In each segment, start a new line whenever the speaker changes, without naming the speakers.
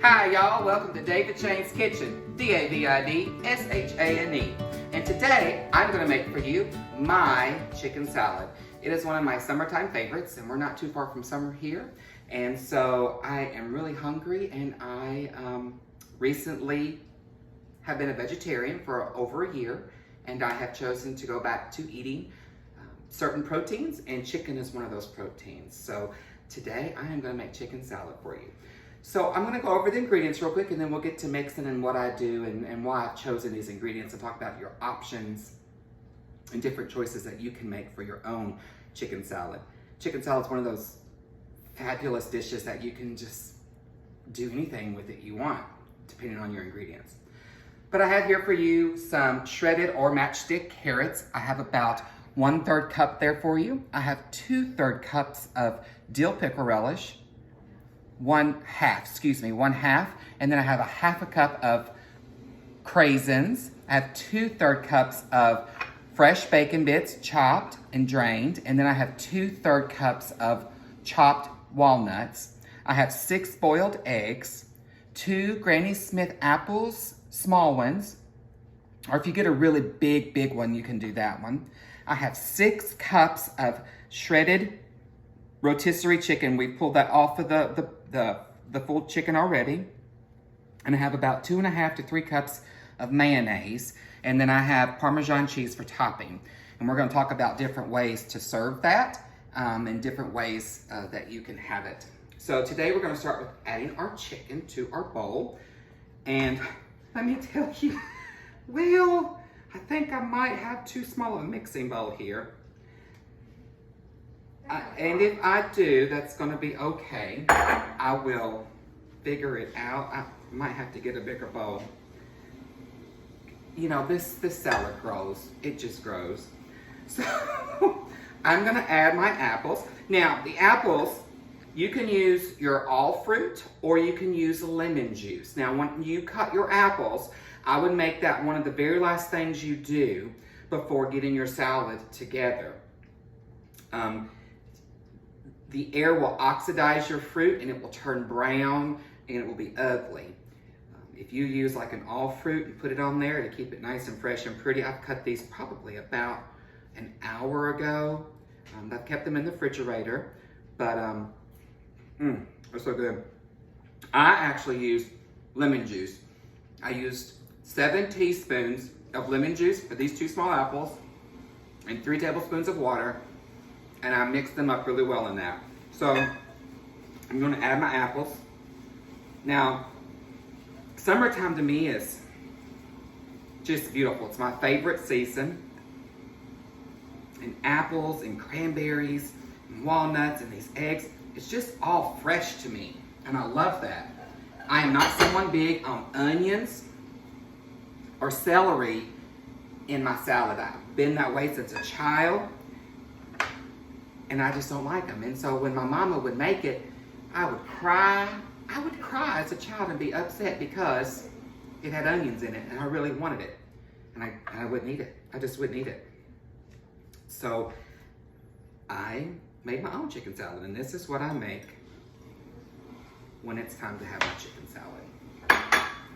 Hi y'all, welcome to David Shane's Kitchen, D-A-V-I-D-S-H-A-N-E. And today, I'm gonna make for you my chicken salad. It is one of my summertime favorites, and we're not too far from summer here. And so I am really hungry, and I recently have been a vegetarian for over a year, and I have chosen to go back to eating certain proteins, and chicken is one of those proteins. So today, I am gonna make chicken salad for you. So I'm gonna go over the ingredients real quick, and then we'll get to mixing and what I do and why I've chosen these ingredients, and talk about your options and different choices that you can make for your own chicken salad. Chicken salad is one of those fabulous dishes that you can just do anything with it you want, depending on your ingredients. But I have here for you some shredded or matchstick carrots. I have about 1/3 cup there for you. I have 2/3 cups of dill pickle relish. One half, and then I have a 1/2 cup of craisins. I have 2/3 cups of fresh bacon bits, chopped and drained, and then I have 2/3 cups of chopped walnuts. I have 6 boiled eggs, 2 Granny Smith apples, small ones, or if you get a really big one, you can do that one. I have 6 cups of shredded rotisserie chicken. We pulled that off of the full chicken already. And I have about 2.5 to 3 cups of mayonnaise. And then I have Parmesan cheese for topping. And we're gonna talk about different ways to serve that and different ways that you can have it. So today we're gonna start with adding our chicken to our bowl. And let me tell you, well, I think I might have too small a mixing bowl here. And if I do, that's gonna be okay. I will figure it out. I might have to get a bigger bowl. You know, this salad grows. It just grows. So I'm gonna add my apples. Now, the apples, you can use your all fruit or you can use lemon juice. Now, when you cut your apples, I would make that one of the very last things you do before getting your salad together. The air will oxidize your fruit and it will turn brown and it will be ugly. If you use like an all fruit and put it on there to keep it nice and fresh and pretty, I've cut these probably about an hour ago. I've kept them in the refrigerator, but they're so good. I actually used lemon juice. I used 7 teaspoons of lemon juice for these 2 small apples and 3 tablespoons of water. And I mixed them up really well in that. So I'm gonna add my apples. Now, summertime to me is just beautiful. It's my favorite season. And apples and cranberries and walnuts and these eggs, it's just all fresh to me. And I love that. I am not someone big on onions or celery in my salad. I've been that way since a child. And I just don't like them. And so when my mama would make it, I would cry. I would cry as a child and be upset because it had onions in it and I really wanted it. And I wouldn't eat it. I just wouldn't eat it. So I made my own chicken salad, and this is what I make when it's time to have my chicken salad.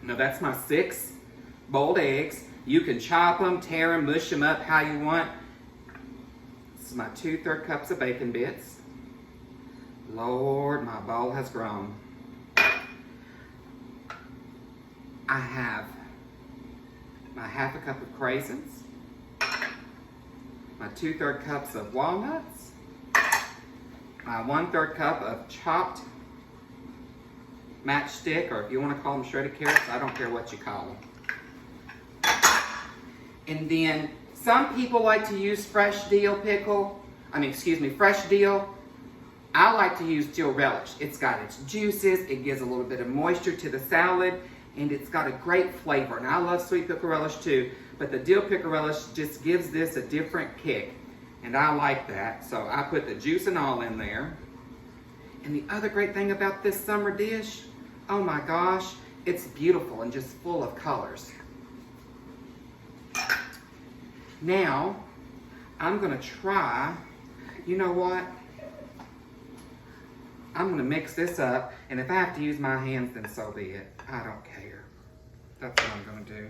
Now that's my 6 boiled eggs. You can chop them, tear them, mush them up how you want. This is my 2/3 cups of bacon bits. Lord, my bowl has grown. I have my 1/2 cup of craisins, my 2/3 cups of walnuts, my 1/3 cup of chopped matchstick, or if you want to call them shredded carrots, I don't care what you call them. And then some people like to use fresh dill. I like to use dill relish. It's got its juices, it gives a little bit of moisture to the salad, and it's got a great flavor. And I love sweet pickle relish too, but the dill pickle relish just gives this a different kick. And I like that, so I put the juice and all in there. And the other great thing about this summer dish, oh my gosh, it's beautiful and just full of colors. Now, I'm gonna try, you know what? I'm gonna mix this up, and if I have to use my hands, then so be it. I don't care. That's what I'm gonna do.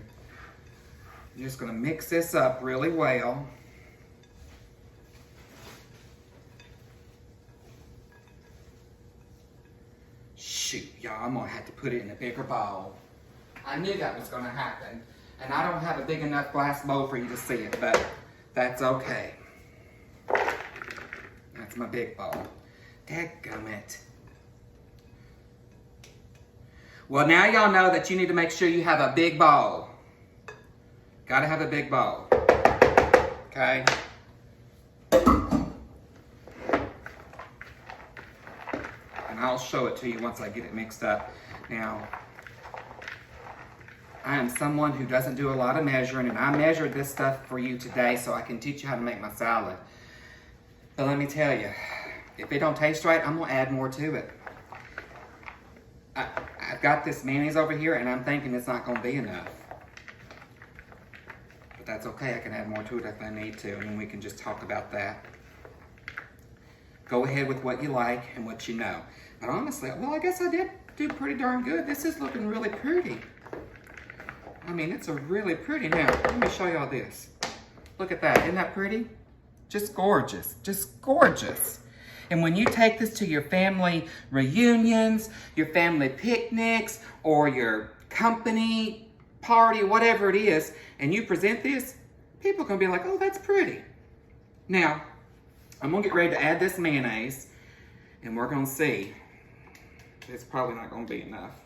I'm just gonna mix this up really well. Shoot, y'all, I'm gonna have to put it in a bigger bowl. I knew that was gonna happen, and I don't have a big enough glass bowl for you to see it, but that's okay. That's my big bowl. Dadgummit. Well, now y'all know that you need to make sure you have a big bowl. Gotta have a big bowl. Okay? And I'll show it to you once I get it mixed up. Now, I am someone who doesn't do a lot of measuring, and I measured this stuff for you today so I can teach you how to make my salad. But let me tell you, if it don't taste right, I'm gonna add more to it. I've got this mayonnaise over here, and I'm thinking it's not gonna be enough. But that's okay, I can add more to it if I need to, and then we can just talk about that. Go ahead with what you like and what you know. But honestly, well, I guess I did do pretty darn good. This is looking really pretty. I mean, it's a really pretty. Now, let me show y'all this. Look at that, isn't that pretty? Just gorgeous, just gorgeous. And when you take this to your family reunions, your family picnics, or your company party, whatever it is, and you present this, people are gonna be like, oh, that's pretty. Now, I'm gonna get ready to add this mayonnaise, and we're gonna see. It's probably not gonna be enough.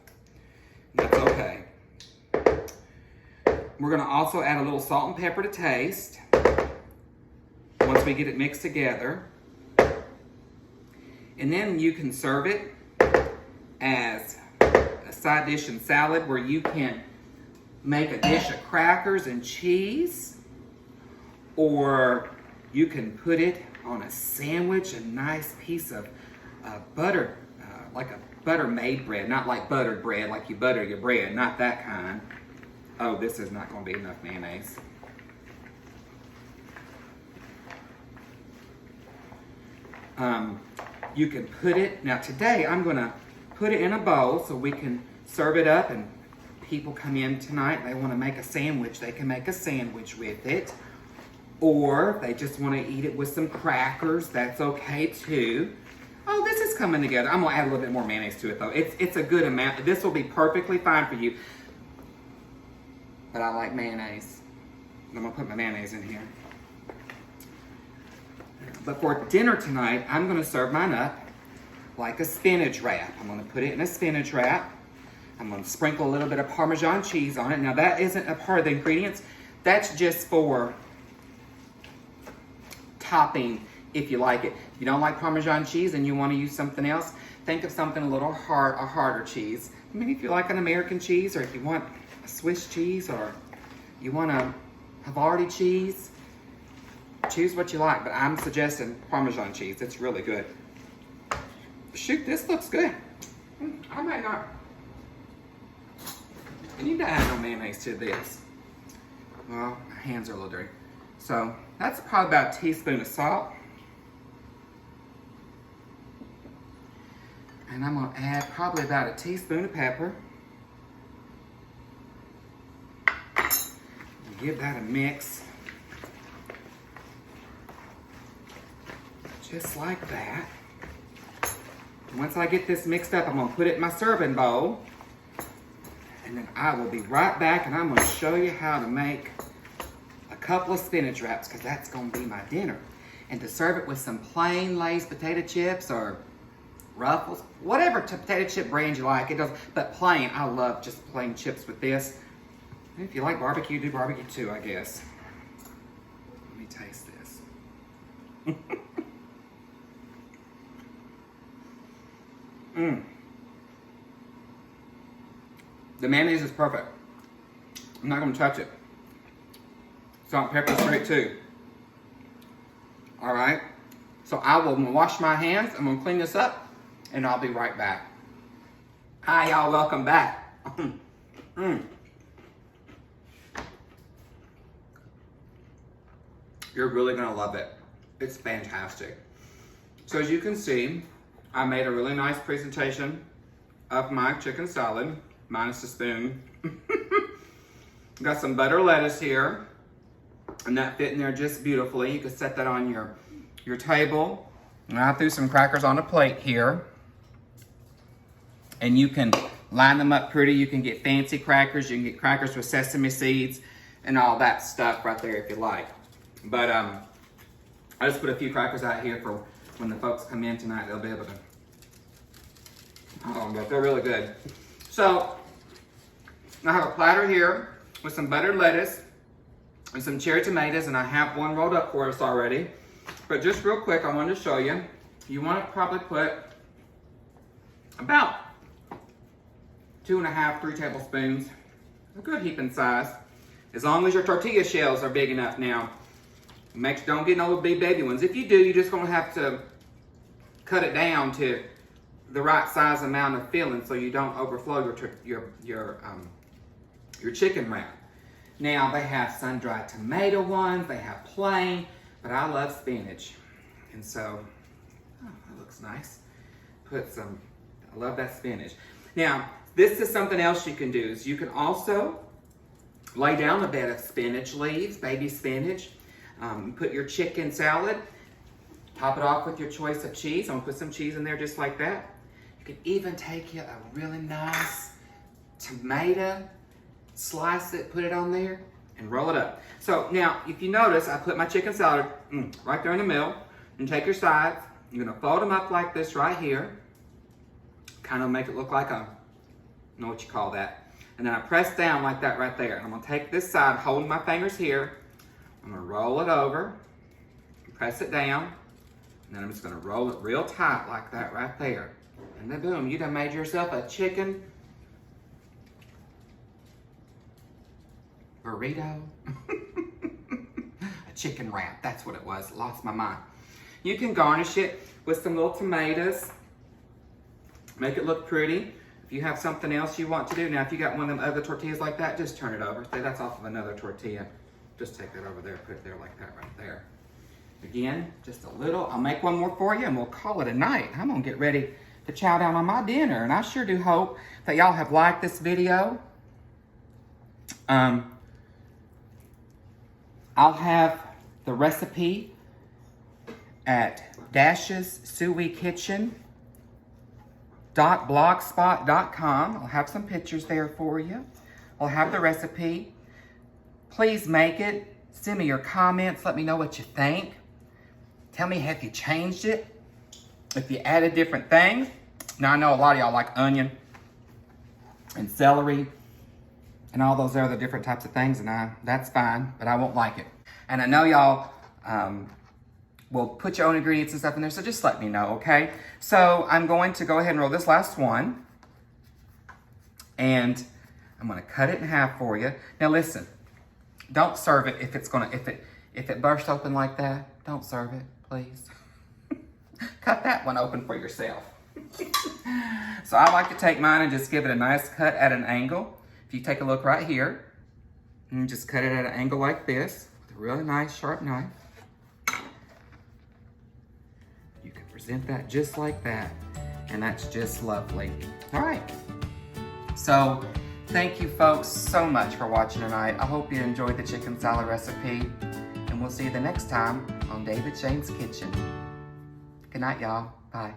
That's okay. We're gonna also add a little salt and pepper to taste once we get it mixed together. And then you can serve it as a side dish and salad, where you can make a dish of crackers and cheese, or you can put it on a sandwich, a nice piece of butter, like a butter-made bread, not like buttered bread, like you butter your bread, not that kind. Oh, this is not going to be enough mayonnaise. You can put it, now today I'm going to put it in a bowl so we can serve it up, and people come in tonight, they want to make a sandwich, they can make a sandwich with it. Or if they just want to eat it with some crackers, that's okay too. Oh, this is coming together. I'm going to add a little bit more mayonnaise to it though. It's a good amount. This will be perfectly fine for you. But I like mayonnaise. I'm going to put my mayonnaise in here. But for dinner tonight, I'm going to serve mine up like a spinach wrap. I'm going to put it in a spinach wrap. I'm going to sprinkle a little bit of Parmesan cheese on it. Now that isn't a part of the ingredients. That's just for topping if you like it. If you don't like Parmesan cheese and you want to use something else, think of something a little hard, a harder cheese. I mean, if you like an American cheese, or if you want a Swiss cheese, or you want a Havarti cheese, choose what you like, but I'm suggesting Parmesan cheese. It's really good. Shoot, this looks good. I might not. I need to add no mayonnaise to this. Well, my hands are a little dirty. So that's probably about a teaspoon of salt. And I'm gonna add probably about a teaspoon of pepper. Give that a mix. Just like that. Once I get this mixed up, I'm gonna put it in my serving bowl. And then I will be right back, and I'm gonna show you how to make a couple of spinach wraps, because that's gonna be my dinner. And to serve it with some plain Lay's potato chips or Ruffles, whatever potato chip brand you like, it does, but plain. I love just plain chips with this. And if you like barbecue, do barbecue too, I guess. Let me taste this. The mayonnaise is perfect. I'm not gonna touch it. Salt and pepper's great too. All right, so I will wash my hands. I'm gonna clean this up, and I'll be right back. Hi, y'all, welcome back. You're really gonna love it. It's fantastic. So as you can see, I made a really nice presentation of my chicken salad, minus the spoon. Got some butter lettuce here, and that fit in there just beautifully. You can set that on your table. And I threw some crackers on a plate here. And you can line them up pretty. You can get fancy crackers. You can get crackers with sesame seeds and all that stuff right there if you like. But I just put a few crackers out here for when the folks come in tonight. They'll be able to, but they're really good. So I have a platter here with some buttered lettuce and some cherry tomatoes, and I have one rolled up for us already. But just real quick, I wanted to show you. You want to probably put about 2.5, 3 tablespoons, a good heaping size. As long as your tortilla shells are big enough now. Don't get no big baby ones. If you do, you're just gonna have to cut it down to the right size amount of filling so you don't overflow your chicken wrap. Now they have sun-dried tomato ones, they have plain, but I love spinach. And so, that looks nice. I love that spinach. Now, this is something else you can do, is you can also lay down a bed of spinach leaves, baby spinach. Put your chicken salad, top it off with your choice of cheese. I'm gonna put some cheese in there just like that. You can even take you a really nice tomato, slice it, put it on there, and roll it up. So now, if you notice, I put my chicken salad right there in the middle, and take your sides. You're gonna fold them up like this right here. Kind of make it look like I don't know what you call that. And then I press down like that right there. And I'm gonna take this side, holding my fingers here. I'm gonna roll it over, press it down, and then I'm just gonna roll it real tight like that right there. And then boom, you done made yourself a chicken burrito. A chicken wrap, that's what it was, lost my mind. You can garnish it with some little tomatoes, make it look pretty. If you have something else you want to do, now if you got one of them other tortillas like that, just turn it over. Say that's off of another tortilla. Just take that over there, put it there like that right there. Again, just a little. I'll make one more for you and we'll call it a night. I'm gonna get ready to chow down on my dinner, and I sure do hope that y'all have liked this video. I'll have the recipe at dashessuikitchen.blogspot.com. I'll have some pictures there for you. I'll have the recipe. Please make it. Send me your comments. Let me know what you think. Tell me, have you changed it? If you added different things. Now, I know a lot of y'all like onion and celery and all those other different types of things, and that's fine, but I won't like it. And I know y'all will put your own ingredients and stuff in there, so just let me know, okay? So I'm going to go ahead and roll this last one, and I'm gonna cut it in half for you. Now listen. Don't serve it if it bursts open like that. Don't serve it, please. Cut that one open for yourself. So I like to take mine and just give it a nice cut at an angle. If you take a look right here, and just cut it at an angle like this with a really nice sharp knife. You can present that just like that, and that's just lovely. All right. So thank you folks so much for watching tonight. I hope you enjoyed the chicken salad recipe, and we'll see you the next time on David Shane's Kitchen. Good night, y'all. Bye.